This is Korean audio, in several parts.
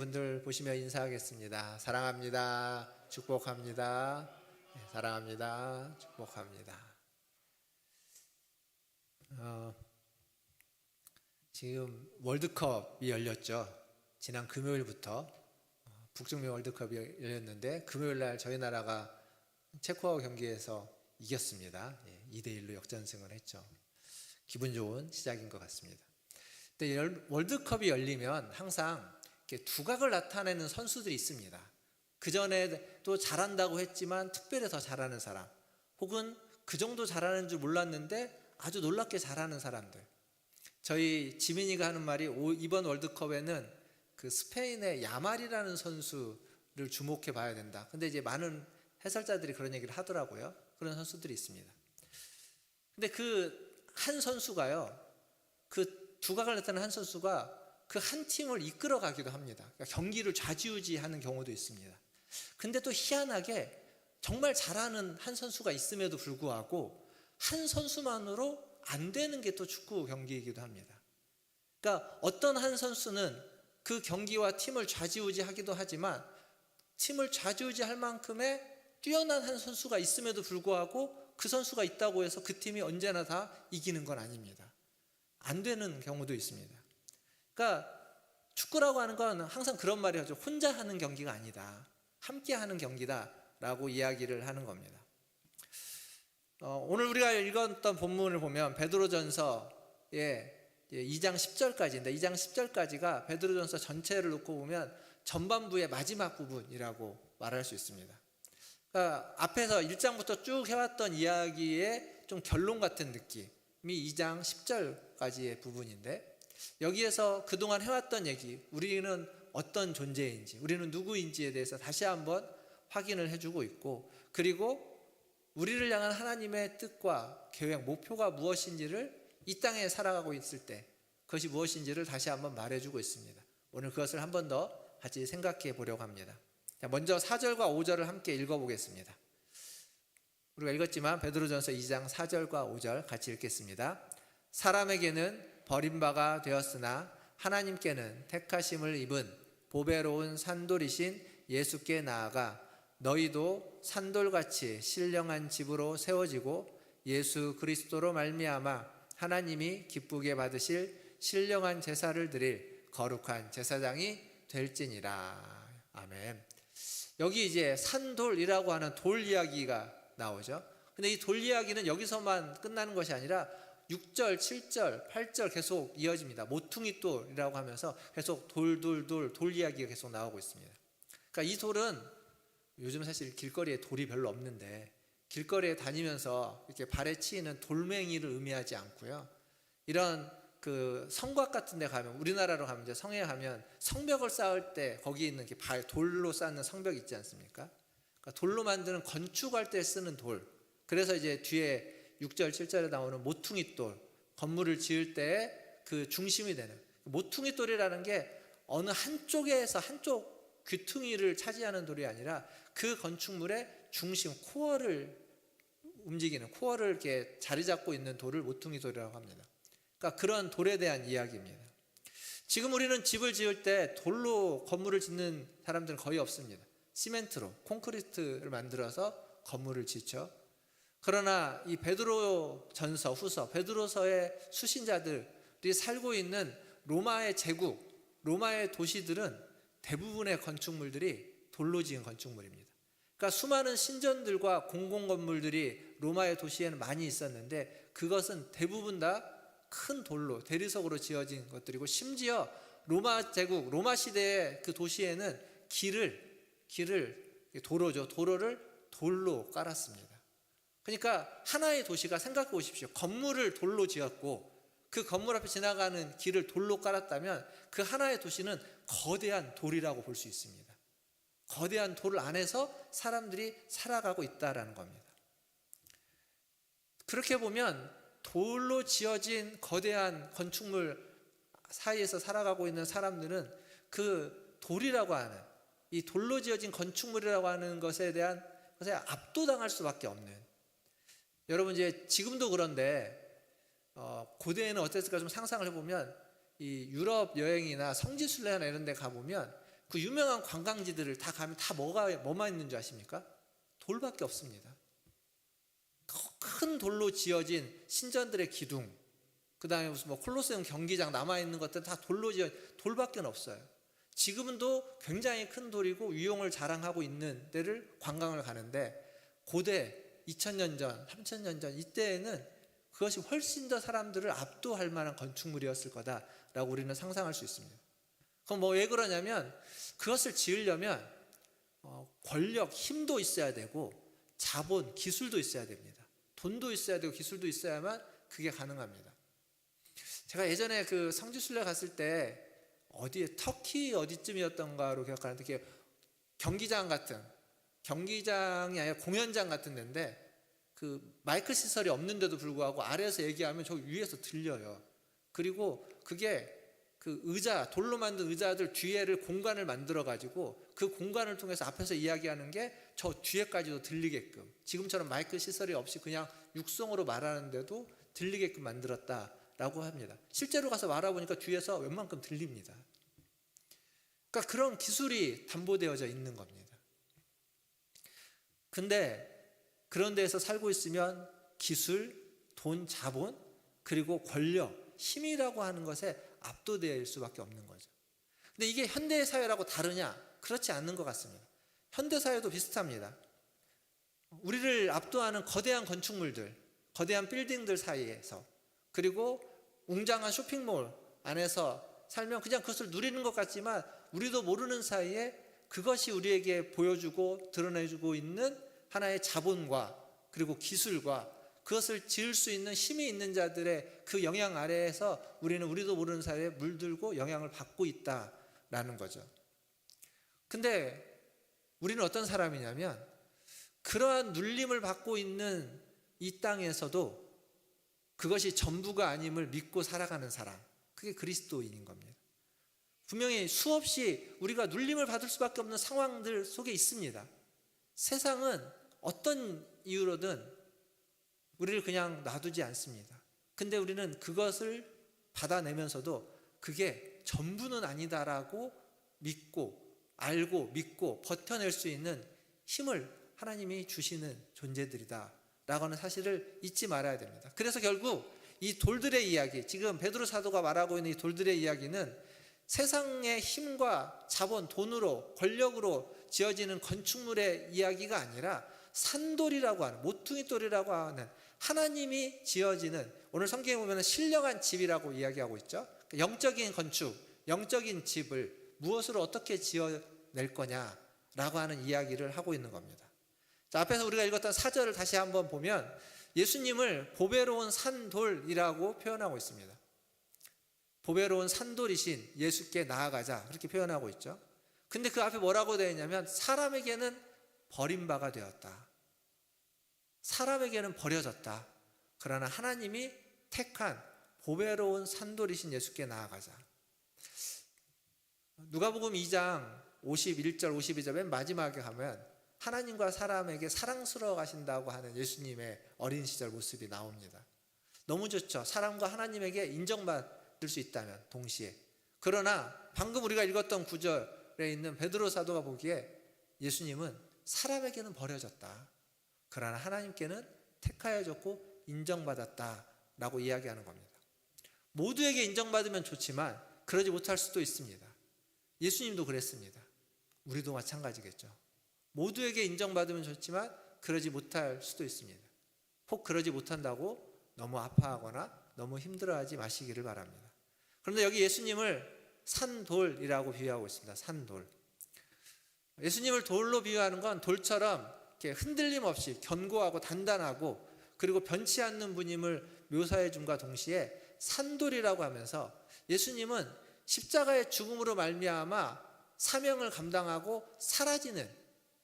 분들 보시며 인사하겠습니다. 사랑합니다. 축복합니다. 네, 사랑합니다. 축복합니다. 지금 월드컵이 열렸죠. 지난 금요일부터 북중미 월드컵이 열렸는데 금요일날 저희 나라가 체코와 경기에서 이겼습니다. 2대1로 역전승을 했죠. 기분 좋은 시작인 것 같습니다. 근데 월드컵이 열리면 항상 이렇게 두각을 나타내는 선수들이 있습니다. 그 전에 또 잘한다고 했지만 특별히 더 잘하는 사람, 혹은 그 정도 잘하는 줄 몰랐는데 아주 놀랍게 잘하는 사람들. 저희 지민이가 하는 말이 이번 월드컵에는 그 스페인의 야말이라는 선수를 주목해 봐야 된다. 근데 이제 많은 해설자들이 그런 얘기를 하더라고요. 그런 선수들이 있습니다. 근데 그 한 선수가요, 그 두각을 나타내는 한 선수가 그 한 팀을 이끌어 가기도 합니다. 그러니까 경기를 좌지우지하는 경우도 있습니다. 근데 또 희한하게 정말 잘하는 한 선수가 있음에도 불구하고 한 선수만으로 안 되는 게 또 축구 경기이기도 합니다. 그러니까 어떤 한 선수는 그 경기와 팀을 좌지우지하기도 하지만 팀을 좌지우지할 만큼의 뛰어난 한 선수가 있음에도 불구하고 그 선수가 있다고 해서 그 팀이 언제나 다 이기는 건 아닙니다. 안 되는 경우도 있습니다. 그러니까 축구라고 하는 건 항상 그런 말이 하죠. 혼자 하는 경기가 아니다. 함께 하는 경기다라고 이야기를 하는 겁니다. 오늘 우리가 읽었던 본문을 보면 베드로전서의 2장 10절까지인데 2장 10절까지가 베드로전서 전체를 놓고 보면 전반부의 마지막 부분이라고 말할 수 있습니다. 그러니까 앞에서 1장부터 쭉 해왔던 이야기의 좀 결론 같은 느낌이 2장 10절까지의 부분인데, 여기에서 그동안 해왔던 얘기, 우리는 어떤 존재인지, 우리는 누구인지에 대해서 다시 한번 확인을 해주고 있고, 그리고 우리를 향한 하나님의 뜻과 계획, 목표가 무엇인지를 이 땅에 살아가고 있을 때 그것이 무엇인지를 다시 한번 말해주고 있습니다. 오늘 그것을 한 번 더 같이 생각해 보려고 합니다. 먼저 4절과 5절을 함께 읽어보겠습니다. 우리가 읽었지만 베드로전서 2장 4절과 5절 같이 읽겠습니다. 사람에게는 버림바가 되었으나 하나님께는 택하심을 입은 보배로운 산돌이신 예수께 나아가 너희도 산돌같이 신령한 집으로 세워지고 예수 그리스도로 말미암아 하나님이 기쁘게 받으실 신령한 제사를 드릴 거룩한 제사장이 될지니라. 아멘. 여기 이제 산돌이라고 하는 돌 이야기가 나오죠. 근데 이 돌 이야기는 여기서만 끝나는 것이 아니라 6절, 7절, 8절 계속 이어집니다. 모퉁이 돌이라고 하면서 계속 돌 이야기가 계속 나오고 있습니다. 그러니까 이 돌은 요즘 사실 길거리에 돌이 별로 없는데 길거리에 다니면서 이렇게 발에 치이는 돌멩이를 의미하지 않고요. 이런 그 성곽 같은 데 가면, 우리나라로 가면 이제 성에 가면 성벽을 쌓을 때 거기 있는 돌로 쌓는 성벽 있지 않습니까? 그러니까 돌로 만드는 건축할 때 쓰는 돌. 그래서 이제 뒤에 6절, 7절에 나오는 모퉁이 돌, 건물을 지을 때 그 중심이 되는 모퉁이 돌이라는 게 어느 한쪽에서 한쪽 귀퉁이를 차지하는 돌이 아니라 그 건축물의 중심, 코어를 움직이는, 코어를 이렇게 자리 잡고 있는 돌을 모퉁이 돌이라고 합니다. 그러니까 그런 돌에 대한 이야기입니다. 지금 우리는 집을 지을 때 돌로 건물을 짓는 사람들은 거의 없습니다. 시멘트로, 콘크리트를 만들어서 건물을 짓죠. 그러나 이 베드로전서, 후서, 베드로서의 수신자들이 살고 있는 로마의 제국, 로마의 도시들은 대부분의 건축물들이 돌로 지은 건축물입니다. 그러니까 수많은 신전들과 공공건물들이 로마의 도시에는 많이 있었는데 그것은 대부분 다 큰 돌로, 대리석으로 지어진 것들이고, 심지어 로마 제국, 로마 시대의 그 도시에는 도로를 돌로 깔았습니다. 그러니까 하나의 도시가, 생각해 보십시오. 건물을 돌로 지었고 그 건물 앞에 지나가는 길을 돌로 깔았다면 그 하나의 도시는 거대한 돌이라고 볼 수 있습니다. 거대한 돌 안에서 사람들이 살아가고 있다라는 겁니다. 그렇게 보면 돌로 지어진 거대한 건축물 사이에서 살아가고 있는 사람들은 그 돌이라고 하는, 이 돌로 지어진 건축물이라고 하는 것에 대한 것에 압도당할 수밖에 없는, 여러분 이제 지금도 그런데 고대에는 어땠을까 좀 상상을 해보면 이 유럽 여행이나 성지순례나 이런 데 가보면 그 유명한 관광지들을 다 가면 다 뭐만 있는 줄 아십니까? 돌밖에 없습니다. 큰 돌로 지어진 신전들의 기둥, 그 다음에 무슨 뭐 콜로세움 경기장 남아있는 것들 다 돌로 지어진 돌밖에 없어요. 지금도 굉장히 큰 돌이고 위용을 자랑하고 있는 데를 관광을 가는데, 고대 2000년 전, 3000년 전 이때에는 그것이 훨씬 더 사람들을 압도할 만한 건축물이었을 거다라고 우리는 상상할 수 있습니다. 그럼 뭐 왜 그러냐면, 그것을 지으려면 권력, 힘도 있어야 되고 자본, 기술도 있어야 됩니다. 돈도 있어야 되고 기술도 있어야만 그게 가능합니다. 제가 예전에 그 성지순례 갔을 때 어디에 터키 어디쯤이었던가로 기억하는데, 이렇게 경기장 같은, 경기장이 아니라 공연장 같은 데인데 그 마이크 시설이 없는데도 불구하고 아래에서 얘기하면 저 위에서 들려요. 그리고 그게 그 의자, 돌로 만든 의자들 뒤에를 공간을 만들어 가지고 그 공간을 통해서 앞에서 이야기하는 게 저 뒤에까지도 들리게끔, 지금처럼 마이크 시설이 없이 그냥 육성으로 말하는데도 들리게끔 만들었다라고 합니다. 실제로 가서 말해보니까 뒤에서 웬만큼 들립니다. 그러니까 그런 기술이 담보되어져 있는 겁니다. 근데 그런 데에서 살고 있으면 기술, 돈, 자본, 그리고 권력, 힘이라고 하는 것에 압도될 수밖에 없는 거죠. 근데 이게 현대 사회라고 다르냐? 그렇지 않는 것 같습니다. 현대 사회도 비슷합니다. 우리를 압도하는 거대한 건축물들, 거대한 빌딩들 사이에서, 그리고 웅장한 쇼핑몰 안에서 살면 그냥 그것을 누리는 것 같지만 우리도 모르는 사이에 그것이 우리에게 보여주고 드러내주고 있는 하나의 자본과 그리고 기술과 그것을 지을 수 있는 힘이 있는 자들의 그 영향 아래에서 우리는 우리도 모르는 사이에 물들고 영향을 받고 있다라는 거죠. 근데 우리는 어떤 사람이냐면, 그러한 눌림을 받고 있는 이 땅에서도 그것이 전부가 아님을 믿고 살아가는 사람, 그게 그리스도인인 겁니다. 분명히 수없이 우리가 눌림을 받을 수밖에 없는 상황들 속에 있습니다. 세상은 어떤 이유로든 우리를 그냥 놔두지 않습니다. 근데 우리는 그것을 받아내면서도 그게 전부는 아니다라고 믿고, 알고, 믿고 버텨낼 수 있는 힘을 하나님이 주시는 존재들이다 라고 하는 사실을 잊지 말아야 됩니다. 그래서 결국 이 돌들의 이야기, 지금 베드로 사도가 말하고 있는 이 돌들의 이야기는 세상의 힘과 자본, 돈으로, 권력으로 지어지는 건축물의 이야기가 아니라 산돌이라고 하는, 모퉁이 돌이라고 하는 하나님이 지어지는, 오늘 성경에 보면 신령한 집이라고 이야기하고 있죠. 영적인 건축, 영적인 집을 무엇으로 어떻게 지어낼 거냐라고 하는 이야기를 하고 있는 겁니다. 자, 앞에서 우리가 읽었던 4절을 다시 한번 보면 예수님을 보배로운 산돌이라고 표현하고 있습니다. 보배로운 산돌이신 예수께 나아가자, 그렇게 표현하고 있죠. 근데 그 앞에 뭐라고 되어 있냐면, 사람에게는 버림바가 되었다, 사람에게는 버려졌다, 그러나 하나님이 택한 보배로운 산돌이신 예수께 나아가자. 누가복음 2장 51절 52절 맨 마지막에 가면 하나님과 사람에게 사랑스러워 가신다고 하는 예수님의 어린 시절 모습이 나옵니다. 너무 좋죠. 사람과 하나님에게 인정받을 수 있다면 동시에. 그러나 방금 우리가 읽었던 구절에 있는 베드로 사도가 보기에 예수님은 사람에게는 버려졌다, 그러나 하나님께는 택하여졌고 인정받았다라고 이야기하는 겁니다. 모두에게 인정받으면 좋지만 그러지 못할 수도 있습니다. 예수님도 그랬습니다. 우리도 마찬가지겠죠. 모두에게 인정받으면 좋지만 그러지 못할 수도 있습니다. 혹 그러지 못한다고 너무 아파하거나 너무 힘들어하지 마시기를 바랍니다. 그런데 여기 예수님을 산돌이라고 비유하고 있습니다. 산돌. 예수님을 돌로 비유하는 건 돌처럼 이렇게 흔들림 없이 견고하고 단단하고 그리고 변치 않는 분임을 묘사해 줌과 동시에 산돌이라고 하면서 예수님은 십자가의 죽음으로 말미암아 사명을 감당하고 사라지는,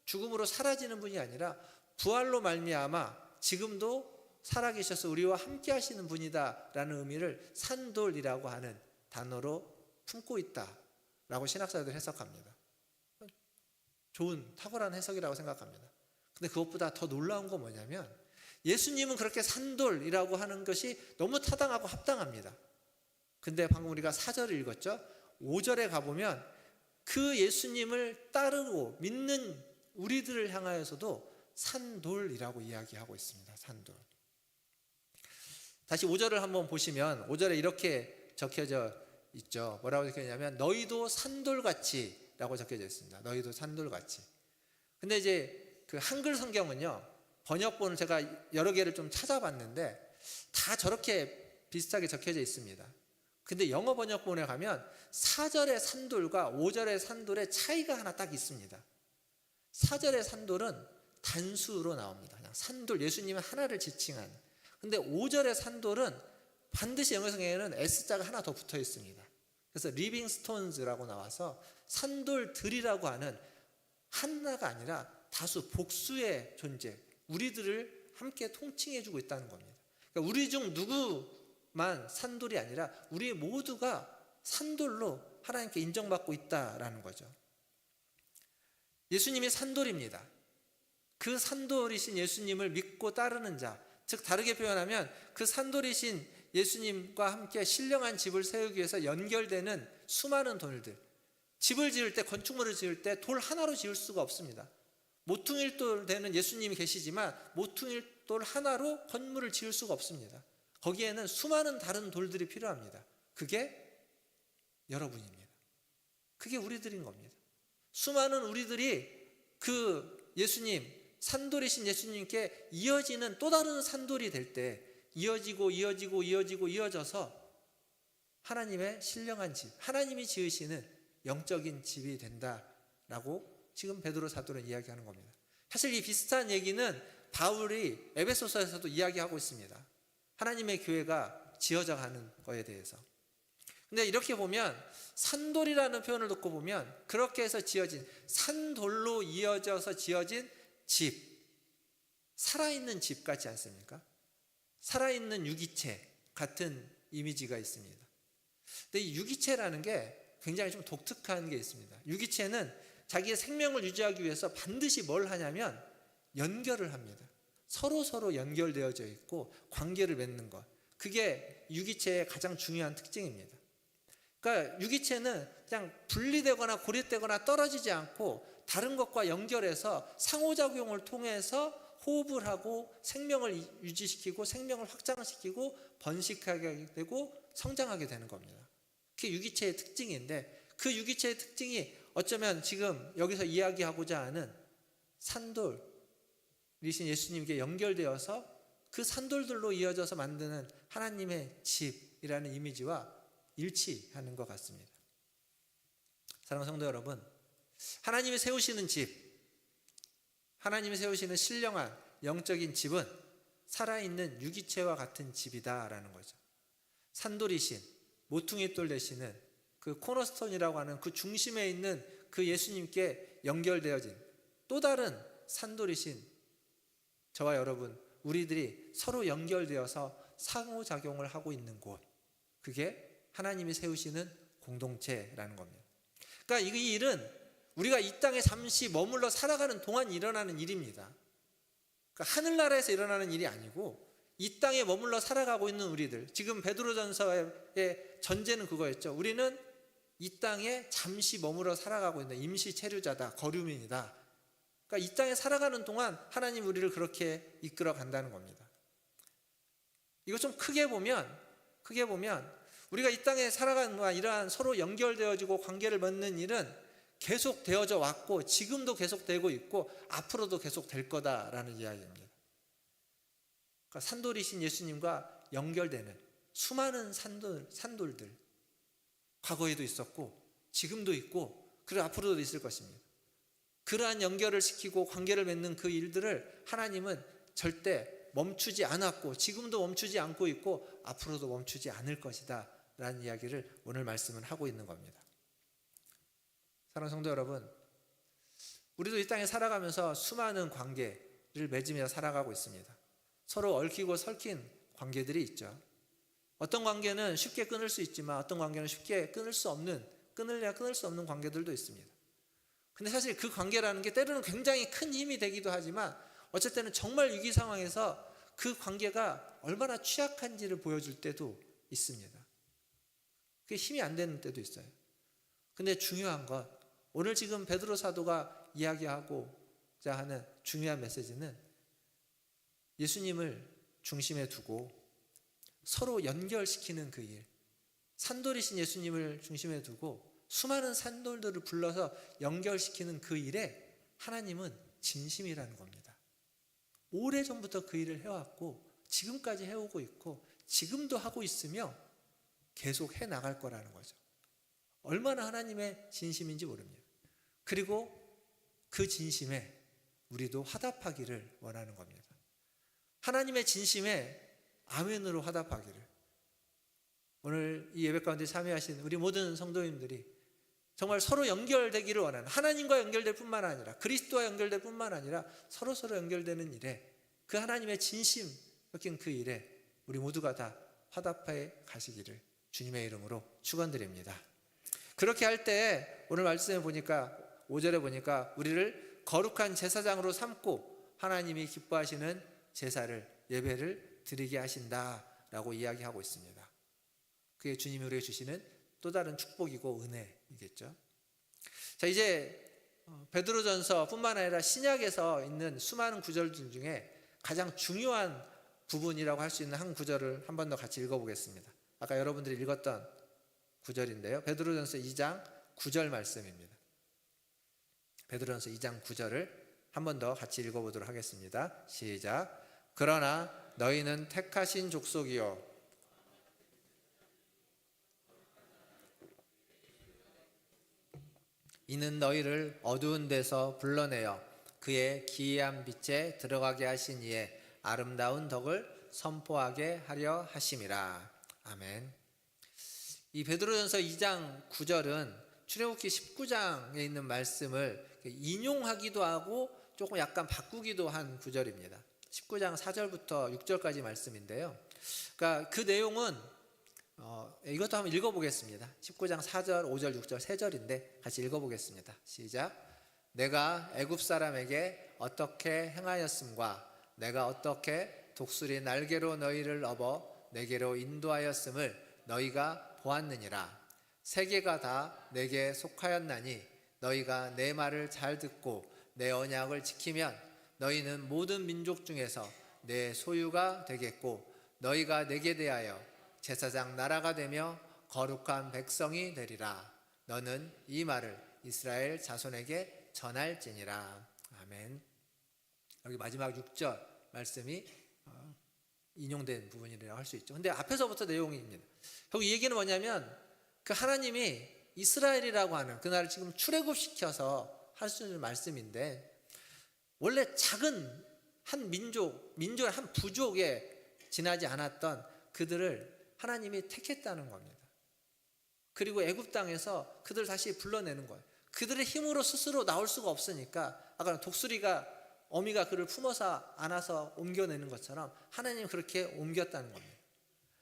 죽음으로 사라지는 분이 아니라 부활로 말미암아 지금도 살아계셔서 우리와 함께 하시는 분이다라는 의미를 산돌이라고 하는 단어로 품고 있다라고 신학자들 해석합니다. 좋은 탁월한 해석이라고 생각합니다. 근데 그것보다 더 놀라운 건 뭐냐면, 예수님은 그렇게 산돌이라고 하는 것이 너무 타당하고 합당합니다. 근데 방금 우리가 4절을 읽었죠. 5절에 가보면 그 예수님을 따르고 믿는 우리들을 향하여서도 산돌이라고 이야기하고 있습니다. 산돌. 다시 5절을 한번 보시면 5절에 이렇게 적혀져 있죠. 뭐라고 적혀있냐면 너희도 산돌같이 라고 적혀져 있습니다. 너희도 산돌같이. 근데 이제 그 한글 성경은요, 번역본을 제가 여러 개를 좀 찾아봤는데 다 저렇게 비슷하게 적혀져 있습니다. 근데 영어 번역본에 가면 4절의 산돌과 5절의 산돌의 차이가 하나 딱 있습니다. 4절의 산돌은 단수로 나옵니다. 그냥 산돌, 예수님은 하나를 지칭한. 근데 5절의 산돌은 반드시 영어 성경에는 S자가 하나 더 붙어 있습니다. 그래서 리빙 스톤즈라고 나와서 산돌들이라고 하는 하나가 아니라 다수 복수의 존재, 우리들을 함께 통칭해주고 있다는 겁니다. 그러니까 우리 중 누구만 산돌이 아니라 우리 모두가 산돌로 하나님께 인정받고 있다라는 거죠. 예수님이 산돌입니다. 그 산돌이신 예수님을 믿고 따르는 자, 즉 다르게 표현하면 그 산돌이신 예수님과 함께 신령한 집을 세우기 위해서 연결되는 수많은 돌들, 집을 지을 때, 건축물을 지을 때 돌 하나로 지을 수가 없습니다. 모퉁이돌 되는 예수님이 계시지만 모퉁이돌 하나로 건물을 지을 수가 없습니다. 거기에는 수많은 다른 돌들이 필요합니다. 그게 여러분입니다. 그게 우리들인 겁니다. 수많은 우리들이 그 예수님, 산돌이신 예수님께 이어지는 또 다른 산돌이 될 때 이어져서 하나님의 신령한 집, 하나님이 지으시는 영적인 집이 된다라고 지금 베드로 사도는 이야기하는 겁니다. 사실 이 비슷한 얘기는 바울이 에베소서에서도 이야기하고 있습니다. 하나님의 교회가 지어져 가는 거에 대해서. 근데 이렇게 보면 산돌이라는 표현을 놓고 보면 그렇게 해서 지어진, 산돌로 이어져서 지어진 집, 살아있는 집 같지 않습니까? 살아있는 유기체 같은 이미지가 있습니다. 근데 이 유기체라는 게 굉장히 좀 독특한 게 있습니다. 유기체는 자기의 생명을 유지하기 위해서 반드시 뭘 하냐면 연결을 합니다. 서로 연결되어져 있고 관계를 맺는 것, 그게 유기체의 가장 중요한 특징입니다. 그러니까 유기체는 그냥 분리되거나 고립되거나 떨어지지 않고 다른 것과 연결해서 상호작용을 통해서 호흡을 하고 생명을 유지시키고 생명을 확장시키고 번식하게 되고 성장하게 되는 겁니다. 그게 유기체의 특징인데, 그 유기체의 특징이 어쩌면 지금 여기서 이야기하고자 하는 산돌이신 예수님께 연결되어서 그 산돌들로 이어져서 만드는 하나님의 집이라는 이미지와 일치하는 것 같습니다. 사랑하는 성도 여러분, 하나님이 세우시는 집, 하나님이 세우시는 신령한 영적인 집은 살아있는 유기체와 같은 집이다라는 거죠. 산돌이신, 모퉁이돌 되시는 그 코너스톤이라고 하는 그 중심에 있는 그 예수님께 연결되어진 또 다른 산돌이신 저와 여러분, 우리들이 서로 연결되어서 상호작용을 하고 있는 곳, 그게 하나님이 세우시는 공동체라는 겁니다. 그러니까 이 일은 우리가 이 땅에 잠시 머물러 살아가는 동안 일어나는 일입니다. 그러니까 하늘나라에서 일어나는 일이 아니고 이 땅에 머물러 살아가고 있는 우리들, 지금 베드로전서의 전제는 그거였죠. 우리는 이 땅에 잠시 머물러 살아가고 있는 임시 체류자다, 거류민이다. 그러니까 이 땅에 살아가는 동안 하나님 우리를 그렇게 이끌어 간다는 겁니다. 이거 좀 크게 보면 우리가 이 땅에 살아가는 동안 이러한 서로 연결되어지고 관계를 맺는 일은 계속 되어져 왔고 지금도 계속되고 있고 앞으로도 계속될 거다라는 이야기입니다. 그러니까 산돌이신 예수님과 연결되는 수많은 산돌들, 과거에도 있었고 지금도 있고 그리고 앞으로도 있을 것입니다. 그러한 연결을 시키고 관계를 맺는 그 일들을 하나님은 절대 멈추지 않았고 지금도 멈추지 않고 있고 앞으로도 멈추지 않을 것이다 라는 이야기를 오늘 말씀은 하고 있는 겁니다. 사랑하는 성도 여러분, 우리도 이 땅에 살아가면서 수많은 관계를 맺으며 살아가고 있습니다. 서로 얽히고 설킨 관계들이 있죠. 어떤 관계는 쉽게 끊을 수 있지만 어떤 관계는 쉽게 끊을 수 없는 관계들도 있습니다. 근데 사실 그 관계라는 게 때로는 굉장히 큰 힘이 되기도 하지만 어쩔 때는 정말 위기 상황에서 그 관계가 얼마나 취약한지를 보여줄 때도 있습니다. 그게 힘이 안 되는 때도 있어요. 근데 중요한 건 오늘 지금 베드로 사도가 이야기하고자 하는 중요한 메시지는 예수님을 중심에 두고 서로 연결시키는 그 일, 산돌이신 예수님을 중심에 두고 수많은 산돌들을 불러서 연결시키는 그 일에 하나님은 진심이라는 겁니다. 오래전부터 그 일을 해왔고 지금까지 해오고 있고 지금도 하고 있으며 계속 해나갈 거라는 거죠. 얼마나 하나님의 진심인지 모릅니다. 그리고 그 진심에 우리도 화답하기를 원하는 겁니다. 하나님의 진심에 아멘으로 화답하기를. 오늘 이 예배 가운데 참여하신 우리 모든 성도님들이 정말 서로 연결되기를 원하는, 하나님과 연결될 뿐만 아니라 그리스도와 연결될 뿐만 아니라 서로 연결되는 일에, 그 하나님의 진심 섞인 그 일에 우리 모두가 다 화답해 가시기를 주님의 이름으로 축원드립니다. 그렇게 할 때 오늘 말씀에 보니까 5절에 보니까 우리를 거룩한 제사장으로 삼고 하나님이 기뻐하시는 제사를, 예배를 드리게 하신다라고 이야기하고 있습니다. 그게 주님이 우리에게 주시는 또 다른 축복이고 은혜이겠죠. 자, 이제 베드로전서뿐만 아니라 신약에서 있는 수많은 구절들 중에 가장 중요한 부분이라고 할 수 있는 한 구절을 한 번 더 같이 읽어보겠습니다. 아까 여러분들이 읽었던 구절인데요, 베드로전서 2장 9절 말씀입니다. 베드로전서 2장 9절을 한 번 더 같이 읽어보도록 하겠습니다. 시작. 그러나 너희는 택하신 족속이요 이는 너희를 어두운 데서 불러내어 그의 기이한 빛에 들어가게 하신 이의 아름다운 덕을 선포하게 하려 하심이라. 아멘. 이 베드로전서 2장 9절은 출애굽기 19장에 있는 말씀을 인용하기도 하고 조금 약간 바꾸기도 한 구절입니다. 19장 4절부터 6절까지 말씀인데요. 그러니까 그 내용은 이것도 한번 읽어보겠습니다. 19장 4절, 5절, 6절, 3절인데 같이 읽어보겠습니다. 시작. 내가 애굽 사람에게 어떻게 행하였음과 내가 어떻게 독수리 날개로 너희를 업어 내게로 인도하였음을 너희가 보았느니라. 세계가 다 내게 속하였나니 너희가 내 말을 잘 듣고 내 언약을 지키면 너희는 모든 민족 중에서 내 소유가 되겠고 너희가 내게 대하여 제사장 나라가 되며 거룩한 백성이 되리라. 너는 이 말을 이스라엘 자손에게 전할지니라. 아멘. 여기 마지막 6절 말씀이 인용된 부분이라고 할 수 있죠. 근데 앞에서부터 내용입니다. 결국 이 얘기는 뭐냐면 그 하나님이 이스라엘이라고 하는 그 나라를 지금 출애굽시켜서 할 수 있는 말씀인데, 원래 작은 한 민족의 한 부족에 지나지 않았던 그들을 하나님이 택했다는 겁니다. 그리고 애굽 땅에서 그들을 다시 불러내는 거예요. 그들의 힘으로 스스로 나올 수가 없으니까 아까 독수리가 어미가 그를 품어서 안아서 옮겨내는 것처럼 하나님이 그렇게 옮겼다는 겁니다.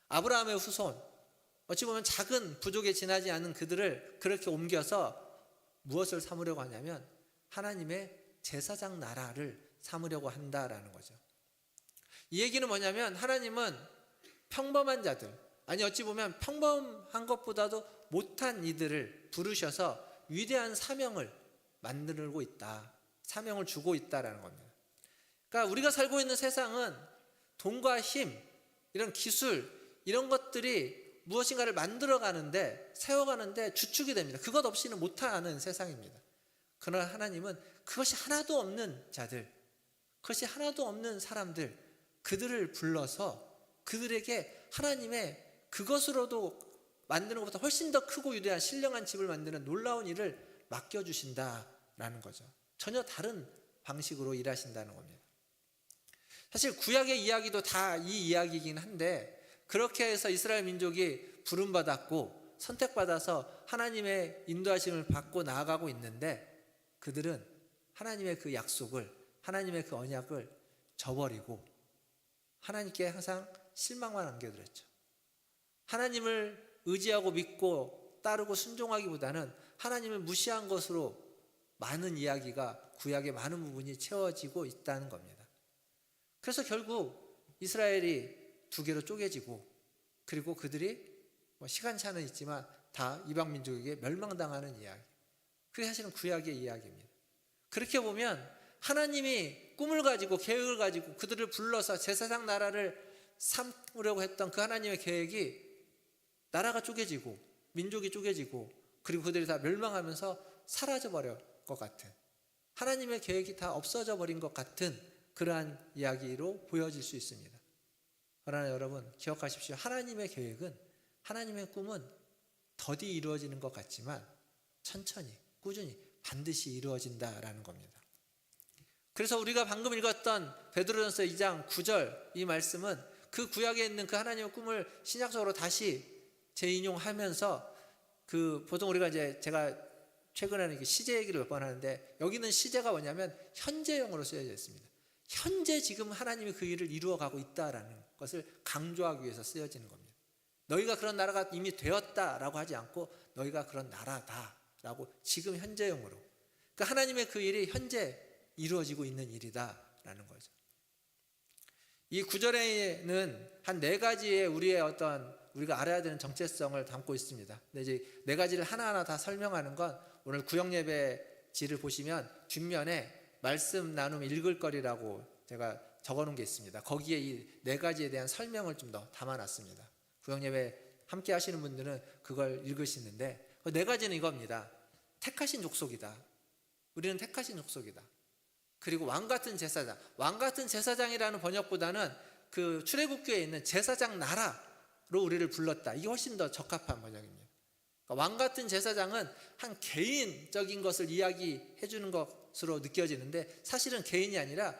아브라함의 후손, 어찌 보면 작은 부족에 지나지 않은 그들을 그렇게 옮겨서 무엇을 삼으려고 하냐면 하나님의 제사장 나라를 삼으려고 한다라는 거죠. 이 얘기는 뭐냐면 하나님은 평범한 자들, 아니 어찌 보면 평범한 것보다도 못한 이들을 부르셔서 위대한 사명을 만들고 있다, 사명을 주고 있다라는 겁니다. 그러니까 우리가 살고 있는 세상은 돈과 힘, 이런 기술, 이런 것들이 무엇인가를 만들어가는데, 세워가는데 주축이 됩니다. 그것 없이는 못하는 세상입니다. 그러나 하나님은 그것이 하나도 없는 자들, 그것이 하나도 없는 사람들, 그들을 불러서 그들에게 하나님의 그것으로도 만드는 것보다 훨씬 더 크고 위대한 신령한 집을 만드는 놀라운 일을 맡겨주신다라는 거죠. 전혀 다른 방식으로 일하신다는 겁니다. 사실 구약의 이야기도 다 이 이야기이긴 한데, 그렇게 해서 이스라엘 민족이 부름받았고 선택받아서 하나님의 인도하심을 받고 나아가고 있는데, 그들은 하나님의 그 약속을, 하나님의 그 언약을 저버리고 하나님께 항상 실망만 안겨드렸죠. 하나님을 의지하고 믿고 따르고 순종하기보다는 하나님을 무시한 것으로 많은 이야기가, 구약의 많은 부분이 채워지고 있다는 겁니다. 그래서 결국 이스라엘이 두 개로 쪼개지고, 그리고 그들이 시간차는 있지만 다 이방 민족에게 멸망당하는 이야기. 그게 사실은 구약의 이야기입니다. 그렇게 보면 하나님이 꿈을 가지고 계획을 가지고 그들을 불러서 제사장 나라를 삼으려고 했던 그 하나님의 계획이 나라가 쪼개지고 민족이 쪼개지고 그리고 그들이 다 멸망하면서 사라져버릴 것 같은, 하나님의 계획이 다 없어져 버린 것 같은 그러한 이야기로 보여질 수 있습니다. 그러나 여러분 기억하십시오. 하나님의 계획은, 하나님의 꿈은 더디 이루어지는 것 같지만 천천히 꾸준히 반드시 이루어진다라는 겁니다. 그래서 우리가 방금 읽었던 베드로전서 2장 9절 이 말씀은 그 구약에 있는 그 하나님의 꿈을 신약적으로 다시 재인용하면서 보통 우리가 이제 제가 최근에는 시제 얘기를 몇 번 하는데 여기는 시제가 뭐냐면 현재형으로 쓰여져 있습니다. 현재 지금 하나님이 그 일을 이루어가고 있다라는 것을 강조하기 위해서 쓰여지는 겁니다. 너희가 그런 나라가 이미 되었다라고 하지 않고 너희가 그런 나라다라고 지금 현재형으로, 그러니까 하나님의 그 일이 현재 이루어지고 있는 일이다라는 거죠. 이 9절에는 한 4가지의 우리가 알아야 되는 정체성을 담고 있습니다. 근데 이제 4가지를 하나하나 다 설명하는 건 오늘 구역예배지를 보시면 뒷면에 말씀 나눔 읽을 거리라고 제가 적어놓은 게 있습니다. 거기에 이 4가지에 대한 설명을 좀 더 담아놨습니다. 구역예배 함께 하시는 분들은 그걸 읽으시는데 그 4가지는 이겁니다. 택하신 족속이다. 우리는 택하신 족속이다. 그리고 왕같은 제사장. 왕같은 제사장이라는 번역보다는 그 출애굽기에 있는 제사장 나라로 우리를 불렀다. 이게 훨씬 더 적합한 번역입니다. 그러니까 왕같은 제사장은 한 개인적인 것을 이야기해 주는 것으로 느껴지는데 사실은 개인이 아니라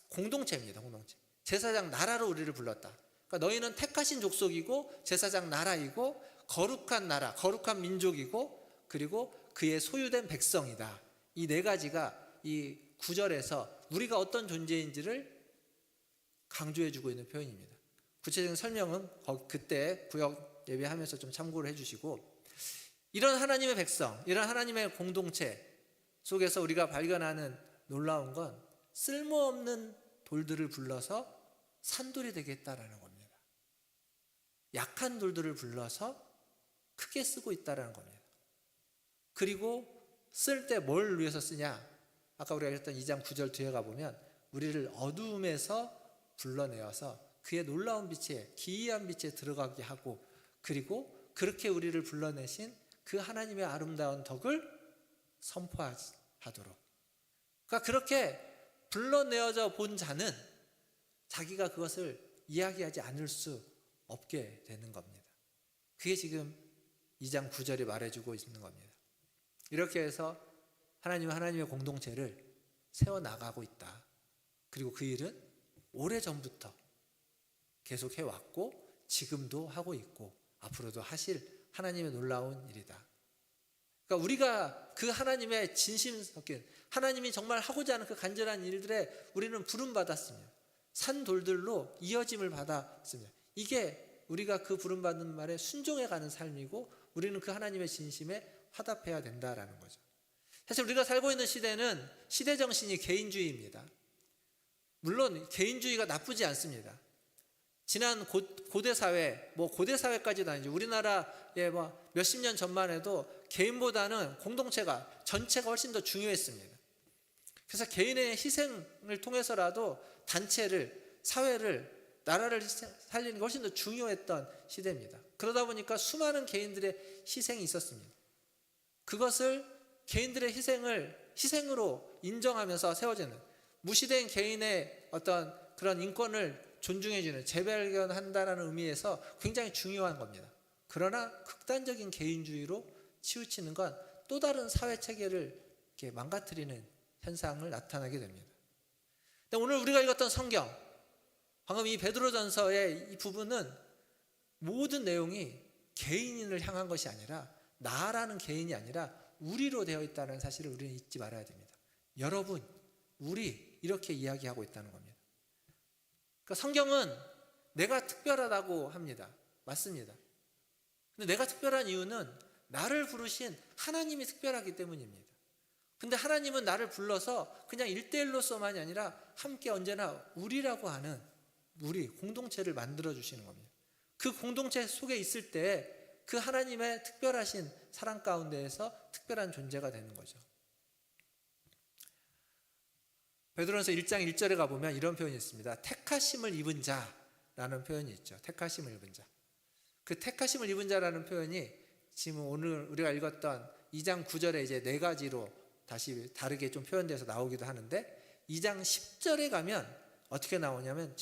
공동체입니다. 공동체. 제사장 나라로 우리를 불렀다. 그러니까 너희는 택하신 족속이고 제사장 나라이고 거룩한 나라, 거룩한 민족이고 그리고 그의 소유된 백성이다. 이 4가지가 이 9절에서 우리가 어떤 존재인지를 강조해주고 있는 표현입니다. 구체적인 설명은 그때 구역 예배하면서 좀 참고를 해주시고, 이런 하나님의 백성, 이런 하나님의 공동체 속에서 우리가 발견하는 놀라운 건 쓸모없는 돌들을 불러서 산돌이 되겠다라는 겁니다. 약한 돌들을 불러서 크게 쓰고 있다라는 겁니다. 그리고 쓸 때 뭘 위해서 쓰냐? 아까 우리가 했던 2장 9절 뒤에 가보면 우리를 어두움에서 불러내어서 그의 놀라운 빛에, 기이한 빛에 들어가게 하고, 그리고 그렇게 우리를 불러내신 그 하나님의 아름다운 덕을 선포하도록. 그러니까 그렇게 불러내어져 본 자는 자기가 그것을 이야기하지 않을 수 없게 되는 겁니다. 그게 지금 2장 9절이 말해주고 있는 겁니다. 이렇게 해서 하나님은 하나님의 공동체를 세워나가고 있다. 그리고 그 일은 오래전부터 계속 해왔고 지금도 하고 있고 앞으로도 하실 하나님의 놀라운 일이다. 그러니까 우리가 그 하나님의 진심 섞인, 하나님이 정말 하고자 하는 그 간절한 일들에 우리는 부름받았습니다. 산돌들로 이어짐을 받았습니다. 이게 우리가 그 부름받는 말에 순종해가는 삶이고 우리는 그 하나님의 진심에 화답해야 된다라는 거죠. 사실 우리가 살고 있는 시대는 시대 정신이 개인주의입니다. 물론 개인주의가 나쁘지 않습니다. 지난 고대 사회, 고대 사회까지도 아니죠. 우리나라에 몇십 년 전만 해도 개인보다는 공동체가, 전체가 훨씬 더 중요했습니다. 그래서 개인의 희생을 통해서라도 단체를, 사회를, 나라를 살리는 게 훨씬 더 중요했던 시대입니다. 그러다 보니까 수많은 개인들의 희생이 있었습니다. 그것을 개인들의 희생으로 인정하면서 세워지는, 무시된 개인의 어떤 그런 인권을 존중해주는, 재발견한다는 의미에서 굉장히 중요한 겁니다. 그러나 극단적인 개인주의로 치우치는 건 또 다른 사회 체계를 이렇게 망가뜨리는 현상을 나타나게 됩니다. 근데 오늘 우리가 읽었던 성경, 방금 이 베드로전서의 이 부분은 모든 내용이 개인을 향한 것이 아니라, 나라는 개인이 아니라 우리로 되어 있다는 사실을 우리는 잊지 말아야 됩니다. 여러분, 우리, 이렇게 이야기하고 있다는 겁니다. 그러니까 성경은 내가 특별하다고 합니다. 맞습니다. 근데 내가 특별한 이유는 나를 부르신 하나님이 특별하기 때문입니다. 근데 하나님은 나를 불러서 그냥 1대1로서만이 아니라 함께 언제나 우리라고 하는 우리 공동체를 만들어 주시는 겁니다. 그 공동체 속에 있을 때 그 하나님의 특별하신 사랑 가운데에서 특별한 존재가 되는 거죠. 베드로전서 1장 1절에 가보면 이런 표현이 있습니다. 택하심을 입은 자라는 표현이 있죠. 택하심을 입은 자. 그 택하심을 입은 자라는 표현이 지금 오늘 우리가 읽었던 2장 9절에 이제 네 가지로 다시 다르게 좀 표현돼서 나오기도 하는데, 2장 10절에 가면 어떻게 나오냐면,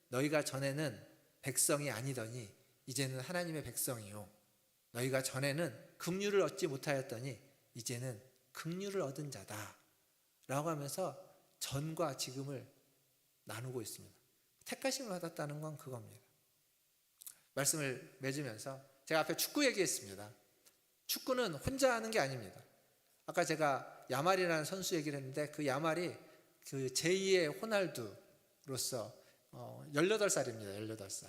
너희가 전에는 백성이 아니더니 이제는 하나님의 백성이요, 너희가 전에는 긍휼을 얻지 못하였더니 이제는 긍휼을 얻은 자다 라고 하면서 전과 지금을 나누고 있습니다. 택하심을 받았다는 건 그겁니다. 말씀을 맺으면서 제가 앞에 축구 얘기했습니다. 축구는 혼자 하는 게 아닙니다. 아까 제가 야말이라는 선수 얘기를 했는데, 그 야말이 그 제2의 호날두로서 18살입니다. 18살.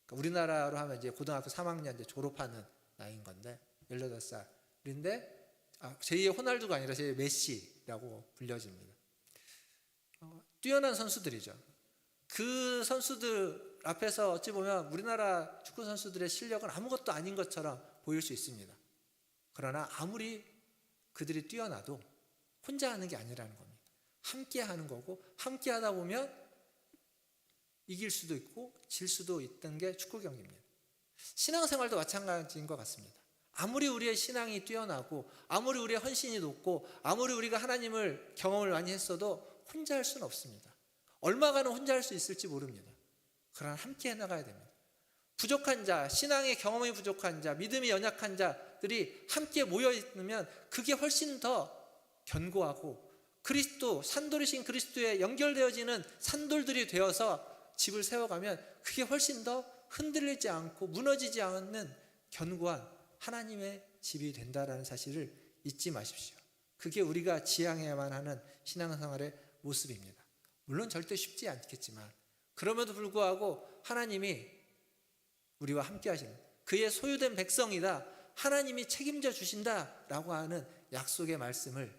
그러니까 우리나라로 하면 이제 고등학교 3학년 이제 졸업하는 나이인 건데 18살인데 제2의 호날두가 아니라 제2의 메시라고 불려집니다. 뛰어난 선수들이죠. 그 선수들 앞에서 어찌 보면 우리나라 축구 선수들의 실력은 아무것도 아닌 것처럼 보일 수 있습니다. 그러나 아무리 그들이 뛰어나도 혼자 하는 게 아니라는 겁니다. 함께 하는 거고, 함께 하다 보면 이길 수도 있고 질 수도 있던 게 축구 경기입니다. 신앙생활도 마찬가지인 것 같습니다. 아무리 우리의 신앙이 뛰어나고, 아무리 우리의 헌신이 높고, 아무리 우리가 하나님을 경험을 많이 했어도 혼자 할 수는 없습니다. 얼마간은 혼자 할 수 있을지 모릅니다. 그러나 함께 해나가야 됩니다. 부족한 자, 신앙의 경험이 부족한 자, 믿음이 연약한 자들이 함께 모여있으면 그게 훨씬 더 견고하고, 그리스도, 산돌이신 그리스도에 연결되어지는 산돌들이 되어서 집을 세워가면 그게 훨씬 더 흔들리지 않고 무너지지 않는 견고한 하나님의 집이 된다는 사실을 잊지 마십시오. 그게 우리가 지향해야만 하는 신앙생활의 모습입니다. 물론 절대 쉽지 않겠지만, 그럼에도 불구하고 하나님이 우리와 함께 하시는, 그의 소유된 백성이다, 하나님이 책임져 주신다라고 하는 약속의 말씀을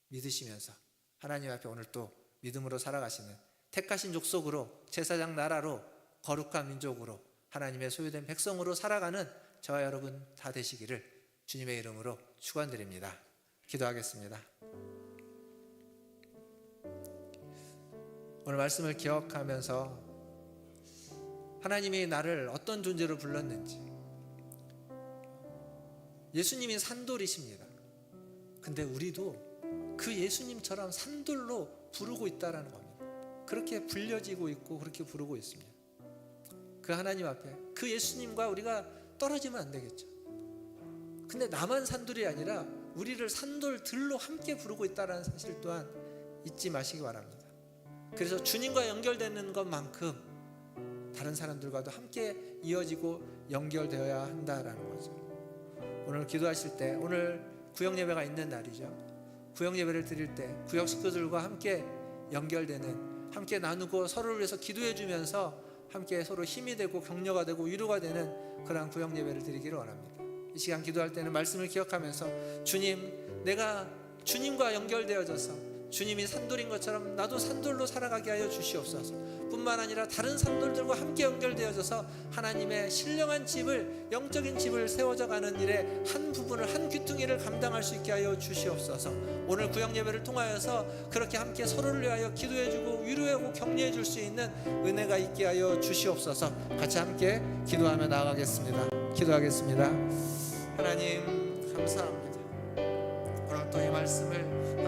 믿으시면서 하나님 앞에 오늘 또 믿음으로 살아가시는 택하신 족속으로, 제사장 나라로, 거룩한 민족으로, 하나님의 소유된 백성으로 살아가는 저와 여러분 다 되시기를 주님의 이름으로 축원드립니다. 기도하겠습니다. 오늘 말씀을 기억하면서 하나님이 나를 어떤 존재로 불렀는지, 예수님이 산돌이십니다. 근데 우리도 그 예수님처럼 산돌로 부르고 있다는 겁니다. 그렇게 불려지고 있고 그렇게 부르고 있습니다. 그 하나님 앞에 그 예수님과 우리가 떨어지면 안 되겠죠. 근데 나만 산돌이 아니라 우리를 산돌들로 함께 부르고 있다는 사실 또한 잊지 마시기 바랍니다. 그래서 주님과 연결되는 것만큼 다른 사람들과도 함께 이어지고 연결되어야 한다라는 거죠. 오늘 기도하실 때, 오늘 구역 예배가 있는 날이죠. 구역 예배를 드릴 때 구역 식구들과 함께 연결되는, 함께 나누고 서로를 위해서 기도해 주면서 함께 서로 힘이 되고 격려가 되고 위로가 되는 그러한 구역 예배를 드리기를 원합니다. 이 시간 기도할 때는 말씀을 기억하면서, 주님, 내가 주님과 연결되어져서 주님이 산돌인 것처럼 나도 산돌로 살아가게 하여 주시옵소서. 뿐만 아니라 다른 산돌들과 함께 연결되어져서 하나님의 신령한 집을, 영적인 집을 세워져 가는 일에 한 부분을, 한 귀퉁이를 감당할 수 있게 하여 주시옵소서. 오늘 구역 예배를 통하여서 그렇게 함께 서로를 위하여 기도해주고 위로하고 격려해 줄 수 있는 은혜가 있게 하여 주시옵소서. 같이 함께 기도하며 나아가겠습니다. 기도하겠습니다. 하나님 감사합니다. 오늘 또 이 말씀을